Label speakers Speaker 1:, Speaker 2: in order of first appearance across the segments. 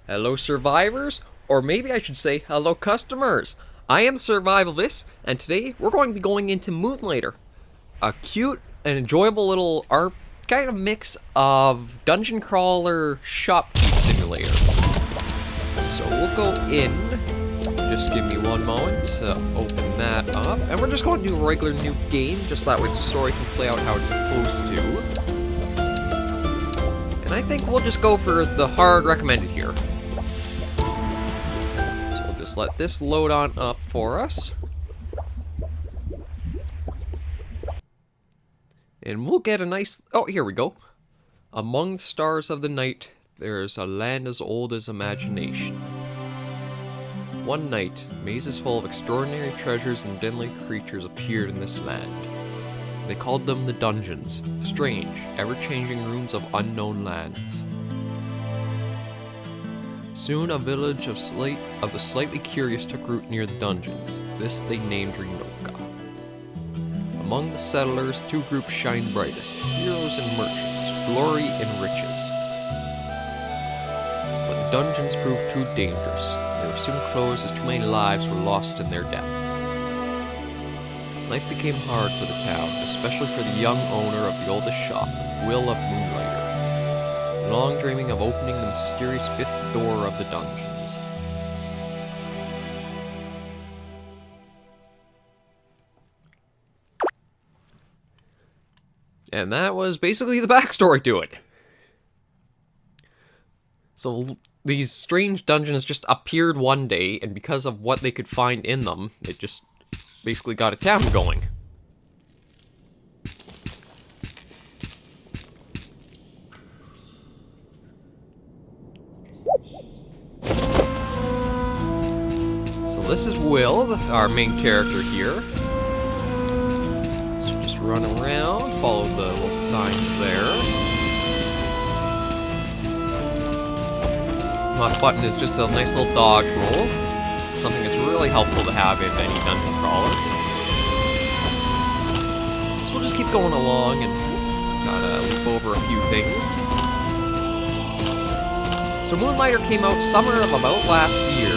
Speaker 1: Hello survivors, or maybe I should say hello customers. I am SurvivalVis, and today we're going to be going into Moonlighter, a cute and enjoyable little kind of mix of dungeon crawler shopkeep simulator. So we'll go in, just give me one moment to open that up, and we're just going to do a regular new game, just that way the story can play out how it's supposed to. And I think we'll just go for the hard recommended here. Just let this load on up for us. And we'll get a nice... Oh, here we go. Among the stars of the night, there is a land as old as imagination. One night, mazes full of extraordinary treasures and deadly creatures appeared in this land. They called them the dungeons, strange, ever-changing ruins of unknown lands. Soon a village of the slightly curious took root near the dungeons. This they named Rinoka. Among the settlers, two groups shined brightest, heroes and merchants, glory and riches. But the dungeons proved too dangerous. They were soon closed as too many lives were lost in their depths. Life became hard for the town, especially for the young owner of the oldest shop, Will of Moonlighter, long dreaming of opening the mysterious fifth door of the dungeons. And that was basically the backstory to it. So these strange dungeons just appeared one day, and because of what they could find in them, it just basically got a town going. So this is Will, our main character here. So just run around, follow the little signs there. Left button is just a nice little dodge roll. Something that's really helpful to have in any dungeon crawler. So we'll just keep going along and gotta leap over a few things. So Moonlighter came out summer of about last year.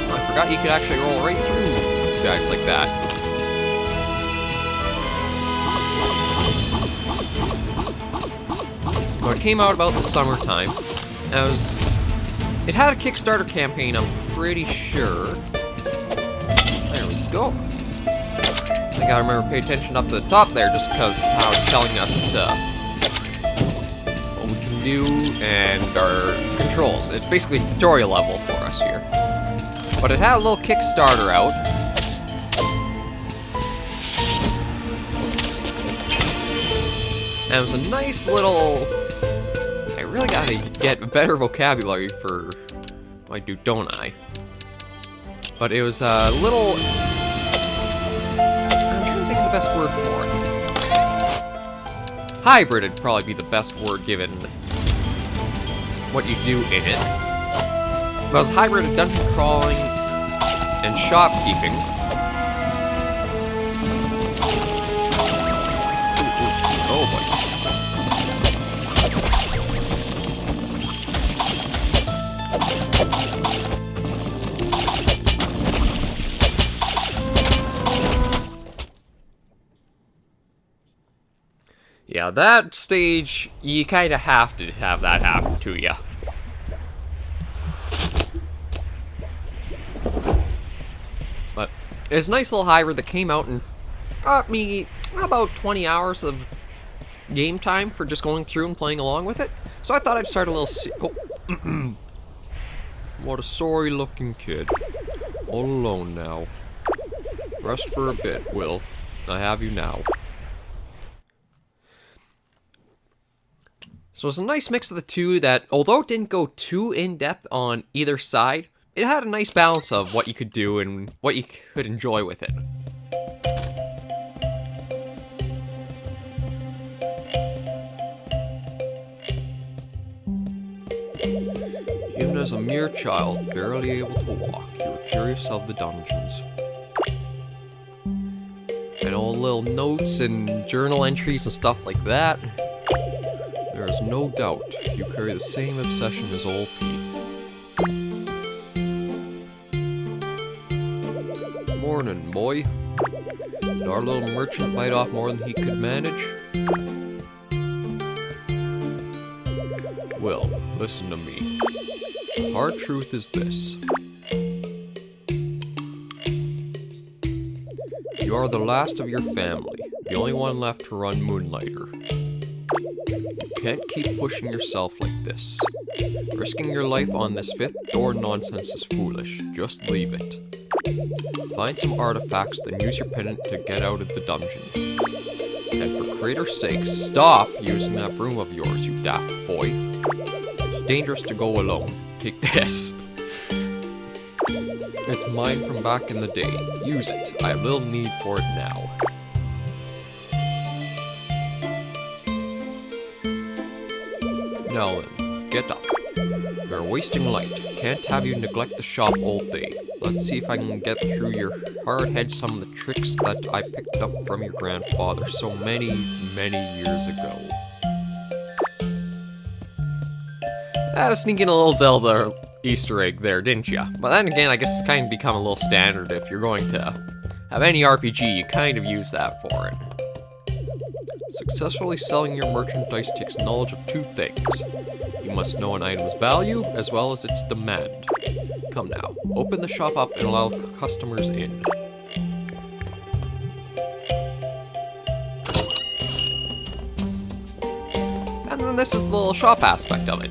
Speaker 1: I forgot you could actually roll right through guys like that. Well, it came out about the summertime. It had a Kickstarter campaign, I'm pretty sure. There we go. I gotta remember to pay attention up to the top there, just because how it's telling us to what we can do and our controls. It's basically a tutorial level for us here. But it had a little Kickstarter out. And it was a nice little... I really gotta get a better vocabulary for my dude, don't I? But it was a little... I'm trying to think of the best word for it. Hybrid would probably be the best word given what you do in it. But it was a hybrid of dungeon crawling and shopkeeping. Oh boy. Yeah, that stage, you kind of have to have that happen to you. But it's a nice little hybrid that came out and got me about 20 hours of game time for just going through and playing along with it. So I thought I'd start a little... Oh. What a sorry looking kid. All alone now. Rest for a bit, Will. I have you now. So it's a nice mix of the two that, although it didn't go too in-depth on either side, it had a nice balance of what you could do and what you could enjoy with it. Even as a mere child, barely able to walk, you were curious of the dungeons. And all little notes and journal entries and stuff like that. There There is no doubt you carry the same obsession as old Pete. Morning, boy. Did our little merchant bite off more than he could manage? Well, listen to me. The hard truth is this. You are the last of your family, the only one left to run Moonlighter. You can't keep pushing yourself like this. Risking your life on this fifth door nonsense is foolish. Just leave it. Find some artifacts, then use your pendant to get out of the dungeon. And for creator's sake, stop using that broom of yours, you daft boy. It's dangerous to go alone. Take this. It's mine from back in the day. Use it. I have little need for it now. Now then, get up. You're wasting light. Can't have you neglect the shop all day. Let's see if I can get through your hard head some of the tricks that I picked up from your grandfather so many, many years ago. Had a sneaking little Zelda Easter egg there, didn't ya? But then again, I guess it's kind of become a little standard. If you're going to have any RPG, you kind of use that for it. Successfully selling your merchandise takes knowledge of two things. You must know an item's value, as well as its demand. Come now, open the shop up and allow customers in. And then this is the little shop aspect of it.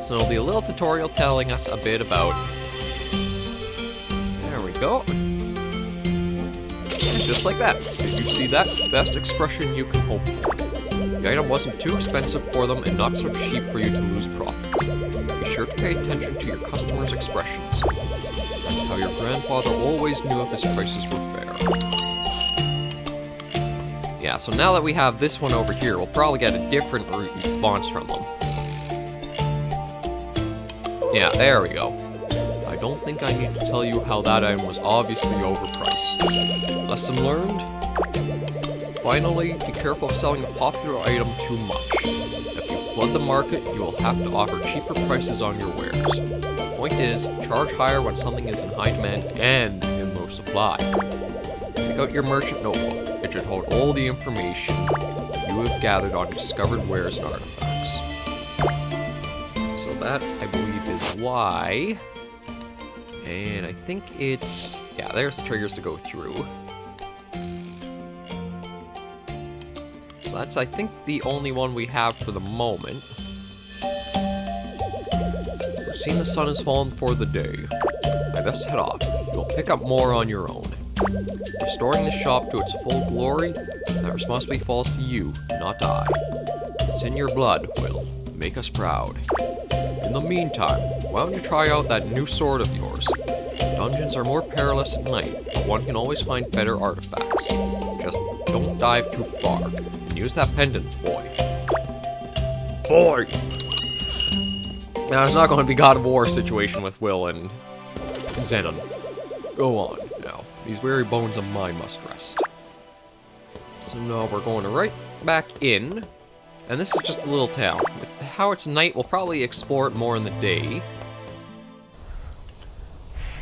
Speaker 1: So it'll be a little tutorial telling us a bit about... There we go. And just like that. Did you see that? Best expression you can hope for. The item wasn't too expensive for them and not so cheap for you to lose profit. Be sure to pay attention to your customers' expressions. That's how your grandfather always knew if his prices were fair. Yeah, so now that we have this one over here, we'll probably get a different response from them. Yeah, there we go. I don't think I need to tell you how that item was obviously overpriced. Lesson learned? Finally, be careful of selling a popular item too much. If you flood the market, you will have to offer cheaper prices on your wares. Point is, charge higher when something is in high demand and in low supply. Take out your merchant notebook. It should hold all the information you have gathered on discovered wares and artifacts. So that, I believe, is Y. And I think it's... yeah, there's the triggers to go through. So that's, I think, the only one we have for the moment. We've seen the sun has fallen for the day. I best head off. You'll pick up more on your own. Restoring the shop to its full glory, that responsibility falls to you, not I. It's in your blood, Will. Make us proud. In the meantime, why don't you try out that new sword of yours? Dungeons are more perilous at night, but one can always find better artifacts. Just don't dive too far, and use that pendant, boy. Boy! Now, it's not going to be God of War situation with Will and Zenon. Go on, now. These very bones of mine must rest. So now we're going right back in. And this is just a little town. With how it's night, we'll probably explore it more in the day.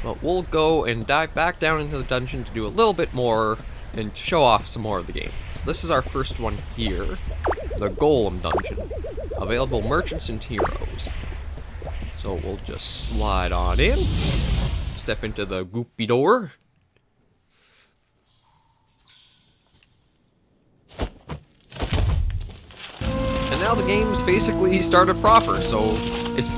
Speaker 1: But we'll go and dive back down into the dungeon to do a little bit more and show off some more of the game. So this is our first one here, the Golem Dungeon. Available merchants and heroes. So we'll just slide on in, step into the goopy door. And now the game's basically started proper, so it's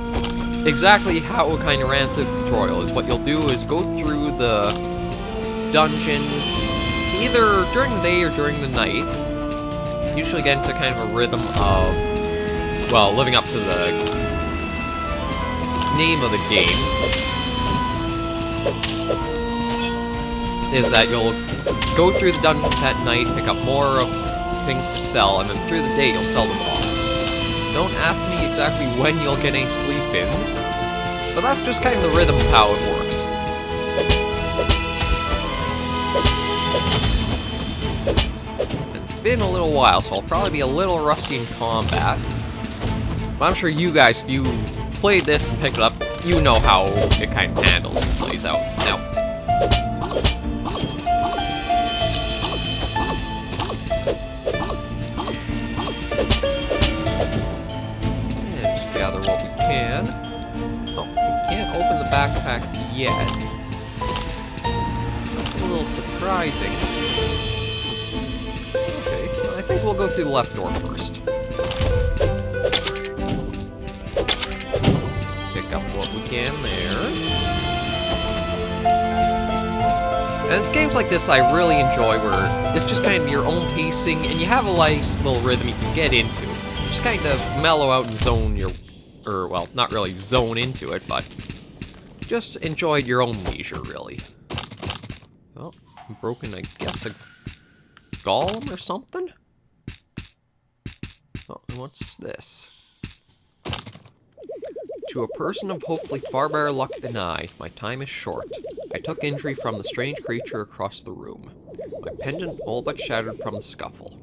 Speaker 1: exactly how it kind of ran through the tutorial. Is what you'll do is go through the dungeons either during the day or during the night. Usually get into kind of a rhythm of, well, living up to the name of the game. Is that you'll go through the dungeons at night, pick up more things to sell, and then through the day you'll sell them all. Don't ask me exactly when you'll get any sleep in, but that's just kind of the rhythm of how it works. And been a little while, so I'll probably be a little rusty in combat. But I'm sure you guys, if you played this and picked it up, you know how it kind of handles and plays out. Now, and just gather what we can. Oh, we can't open the backpack yet. That's a little surprising. Okay, I think we'll go through the left door first. What we can there. And it's games like this I really enjoy, where it's just kind of your own pacing and you have a nice little rhythm you can get into. Just kind of mellow out and zone your, or well, not really zone into it, but just enjoy at your own leisure, really. Oh, broken, I guess, a golem or something? Oh, and what's this? To a person of hopefully far better luck than I, my time is short. I took injury from the strange creature across the room. My pendant all but shattered from the scuffle.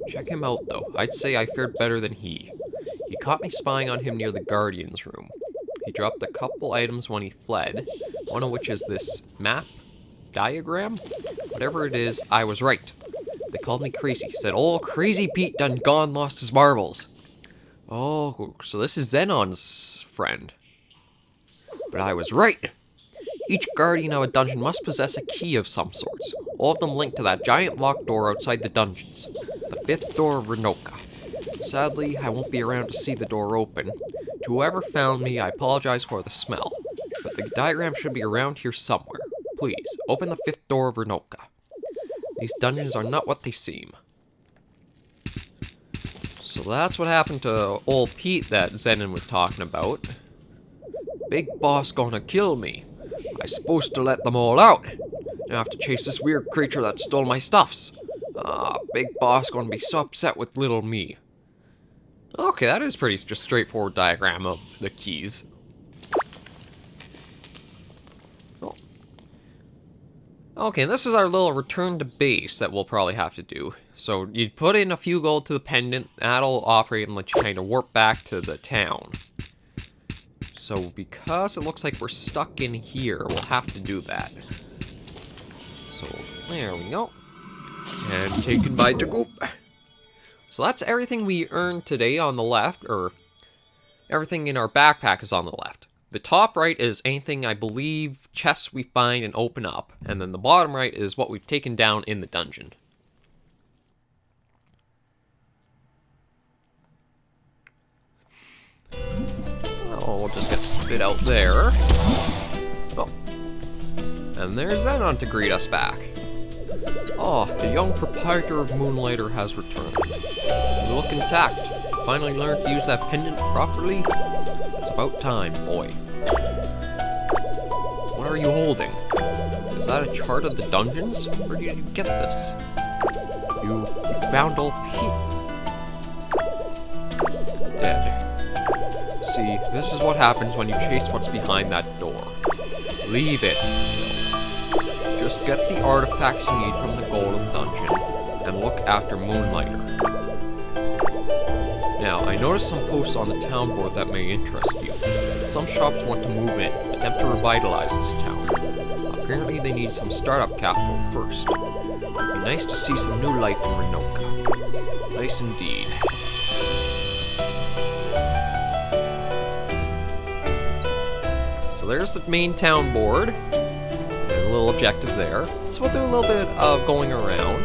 Speaker 1: Check him out, though. I'd say I fared better than he. He caught me spying on him near the Guardian's room. He dropped a couple items when he fled, one of which is this map? Diagram? Whatever it is, I was right. They called me crazy. Said, "Oh, Crazy Pete done gone lost his marbles." Oh, so this is Zenon's friend. But I was right. Each guardian of a dungeon must possess a key of some sort. All of them linked to that giant locked door outside the dungeons. The 5th door of Renoka. Sadly, I won't be around to see the door open. To whoever found me, I apologize for the smell. But the diagram should be around here somewhere. Please, open the 5th door of Renoka. These dungeons are not what they seem. So that's what happened to old Pete that Zenon was talking about. Big boss gonna kill me. I supposed to let them all out. Now I have to chase this weird creature that stole my stuffs. Big boss gonna be so upset with little me. Okay, that is pretty just straightforward diagram of the keys. Oh. Okay, and this is our little return to base that we'll probably have to do. So you'd put in a few gold to the pendant, that'll operate and let you kind of warp back to the town. So because it looks like we're stuck in here, we'll have to do that. So there we go. And taken by Dagoop. So that's everything we earned today on the left, or everything in our backpack is on the left. The top right is anything, I believe, chests we find and open up. And then the bottom right is what we've taken down in the dungeon. Oh, we'll just get spit out there. Oh. And there's Zenon to greet us back. Oh, the young proprietor of Moonlighter has returned. You look intact. Finally learned to use that pendant properly? It's about time, boy. What are you holding? Is that a chart of the dungeons? Where did you get this? You found old Pete. Dead. See, this is what happens when you chase what's behind that door. Leave it. Just get the artifacts you need from the Golden Dungeon, and look after Moonlighter. Now, I noticed some posts on the town board that may interest you. Some shops want to move in, attempt to revitalize this town. Apparently they need some startup capital first. It'd be nice to see some new life in Renoka. Nice indeed. So there's the main town board. And a little objective there. So we'll do a little bit of going around.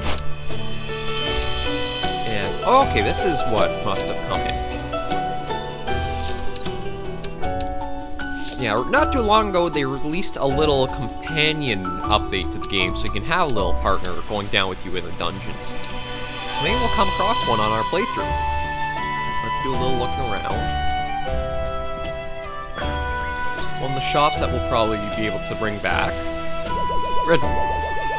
Speaker 1: And, oh, okay, this is what must have come in. Yeah, not too long ago, they released a little companion update to the game, so you can have a little partner going down with you in the dungeons. So maybe we'll come across one on our playthrough. Let's do a little looking around. One of the shops that we'll probably be able to bring back. Red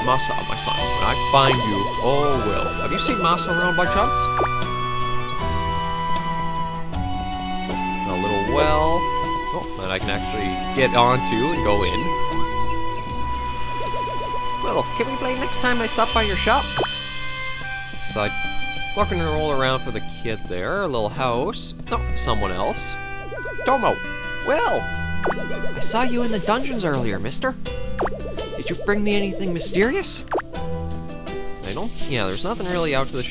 Speaker 1: Masa, my son, when I find you, oh will. Have you seen Masa around by chance? A little well. Oh, that I can actually get onto and go in. Well, can we play next time I stop by your shop? So I'm looking to roll around for the kid there. A little house. No, someone else. Domo. Well, I saw you in the dungeons earlier, mister. Did you bring me anything mysterious? I don't... Yeah, there's nothing really out to the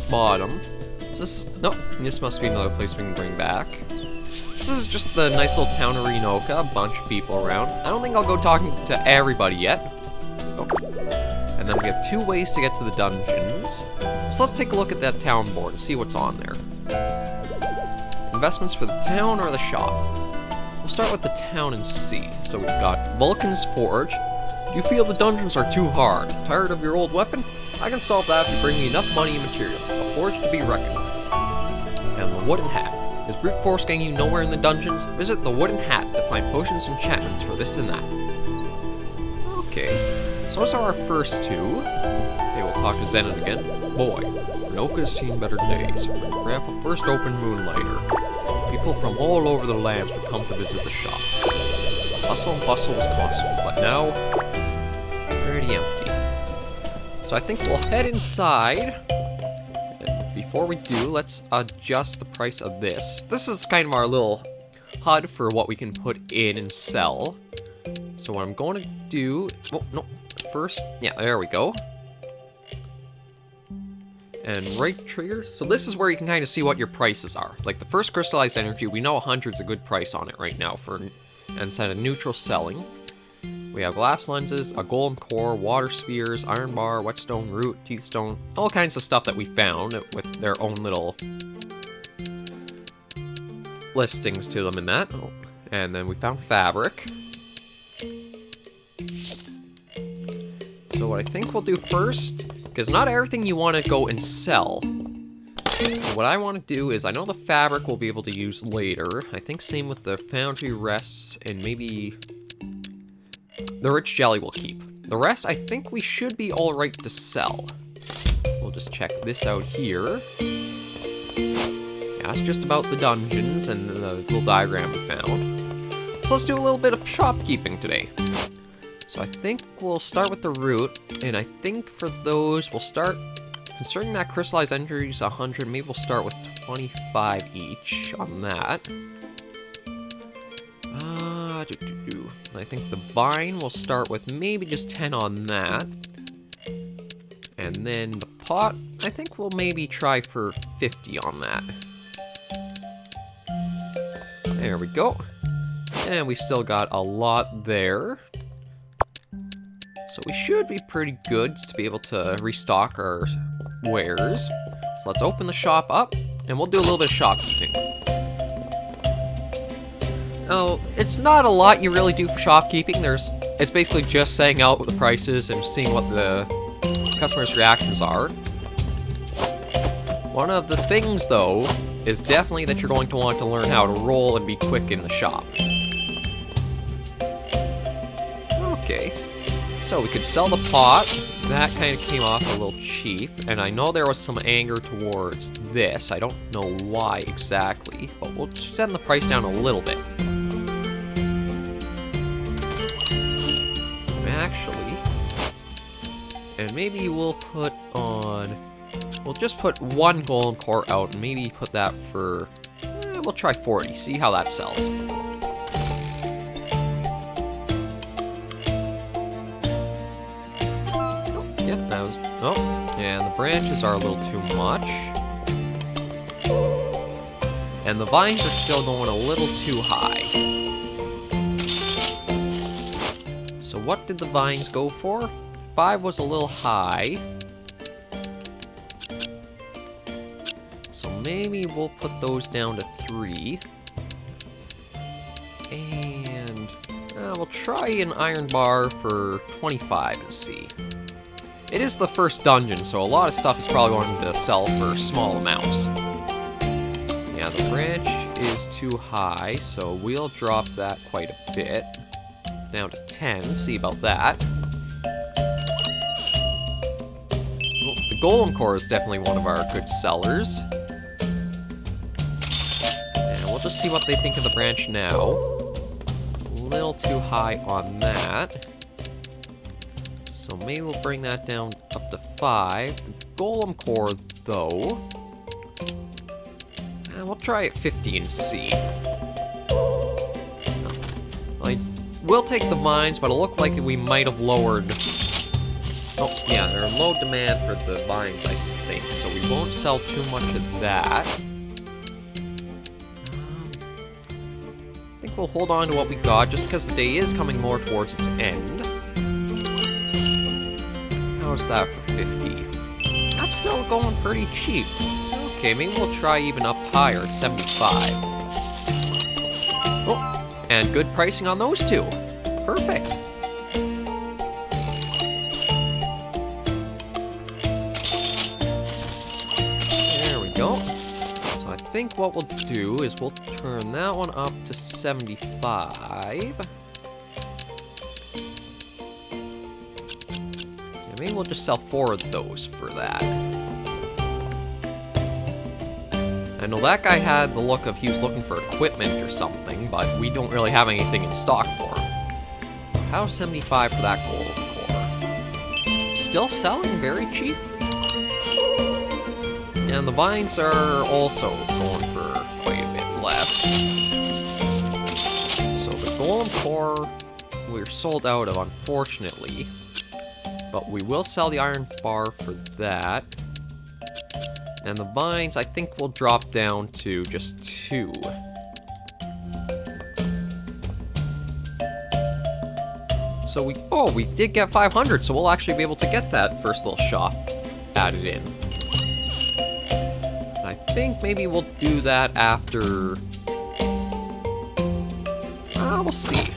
Speaker 1: bottom. Is this... No, this must be another place we can bring back. This is just the nice little town of Renoka, a bunch of people around. I don't think I'll go talking to everybody yet. Oh. And then we have 2 ways to get to the dungeons. So let's take a look at that town board and see what's on there. Investments for the town or the shop? We'll start with the town and see. So we've got Vulcan's Forge. Do you feel the dungeons are too hard? Tired of your old weapon? I can solve that if you bring me enough money and materials. A forge to be reckoned with. And the Wooden Hat. Is brute force getting you nowhere in the dungeons? Visit the Wooden Hat to find potions and enchantments for this and that. Okay, so those are our first 2. Okay, we'll talk to Zenith again. Boy, Renoka's seen better days. When Grandpa first opened Moonlighter, people from all over the lands would come to visit the shop. The hustle and bustle was constant, but now, pretty empty. So I think we'll head inside. Before we do, let's adjust the price of this. This is kind of our little HUD for what we can put in and sell. So what I'm going to do... Oh, no. First... Yeah, there we go. And right trigger. So this is where you can kind of see what your prices are. Like the first crystallized energy, we know 100's a good price on it right now for instead of neutral selling. We have glass lenses, a golem core, water spheres, iron bar, whetstone, root, teeth stone, all kinds of stuff that we found with their own little listings to them in that. Oh, and then we found fabric. So what I think we'll do first, because not everything you want to go and sell. So what I want to do is, I know the fabric we'll be able to use later. I think same with the foundry rests and maybe... The rich jelly we'll keep. The rest, I think we should be alright to sell. We'll just check this out here. Yeah, it's just about the dungeons and the little diagram we found. So let's do a little bit of shopkeeping today. So I think we'll start with the root, and I think for those, we'll start, concerning that crystallized energy is 100, maybe we'll start with 25 each on that. I think the vine will start with maybe just 10 on that. And then the pot, I think we'll maybe try for 50 on that. There we go. And we still got a lot there. So we should be pretty good to be able to restock our wares. So let's open the shop up, and we'll do a little bit of shopkeeping. Now, it's not a lot you really do for shopkeeping. It's basically just saying out the prices and seeing what the customers' reactions are. One of the things, though, is definitely that you're going to want to learn how to roll and be quick in the shop. Okay, so we could sell the pot. That kind of came off a little cheap, and I know there was some anger towards this. I don't know why exactly, but we'll send the price down a little bit. Actually, and maybe we'll put on, we'll just put 1 golem core out and maybe put that for, we'll try 40, see how that sells. Oh, yeah, that was, oh, and the branches are a little too much. And the vines are still going a little too high. So what did the vines go for? 5 was a little high. So maybe we'll put those down to 3. And we'll try an iron bar for 25 and see. It is the first dungeon, so a lot of stuff is probably going to sell for small amounts. Yeah, the branch is too high, so we'll drop that quite a bit. Down to 10, see about that. Well, the golem core is definitely one of our good sellers. And we'll just see what they think of the branch now. A little too high on that. So maybe we'll bring that down up to 5. The golem core, though... we'll try at 50 and see. I will take the vines, but it looked like we might have lowered... Oh, yeah, they're in low demand for the vines, I think, so we won't sell too much of that. I think we'll hold on to what we got, just because the day is coming more towards its end. How's that for 50? That's still going pretty cheap. Okay, maybe we'll try even up higher at 75. Oh, and good pricing on those two. Perfect. There we go. So I think what we'll do is we'll turn that one up to 75. Yeah, maybe we'll just sell 4 of those for that. I know that guy had the look of he was looking for equipment or something, but we don't really have anything in stock for him. So how's 75 for that gold core? Still selling very cheap. And the vines are also going for quite a bit less. So the golem core we're sold out of, unfortunately. But we will sell the iron bar for that. And the vines, I think, will drop down to just 2. So we did get 500, so we'll actually be able to get that first little shop added in. And I think maybe we'll do that after... we'll see.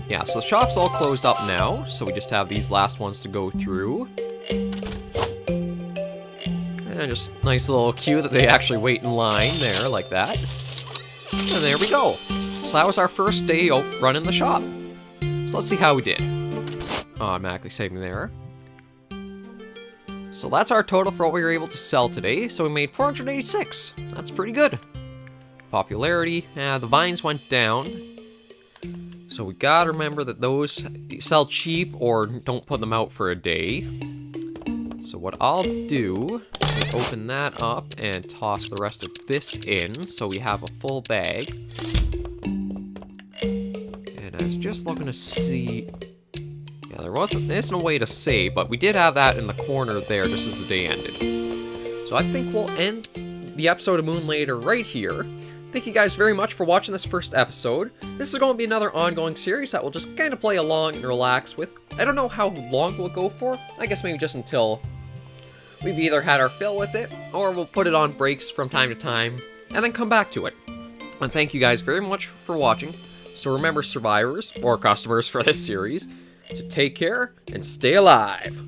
Speaker 1: Yeah, so the shop's all closed up now, so we just have these last ones to go through. And just nice little cue that they actually wait in line there, like that. And there we go. So that was our first day running the shop. So let's see how we did. Automatically saving there. So that's our total for what we were able to sell today. So we made 486. That's pretty good. Popularity, the vines went down. So we gotta remember that those sell cheap or don't put them out for a day. So what I'll do is open that up and toss the rest of this in so we have a full bag. And I was just looking to see... Yeah, there isn't a way to save, but we did have that in the corner there just as the day ended. So I think we'll end the episode of Moonlighter right here. Thank you guys very much for watching this first episode. This is going to be another ongoing series that we'll just kind of play along and relax with. I don't know how long we'll go for. I guess maybe just until we've either had our fill with it, or we'll put it on breaks from time to time, and then come back to it. And thank you guys very much for watching. So remember, survivors, or customers for this series, to take care and stay alive.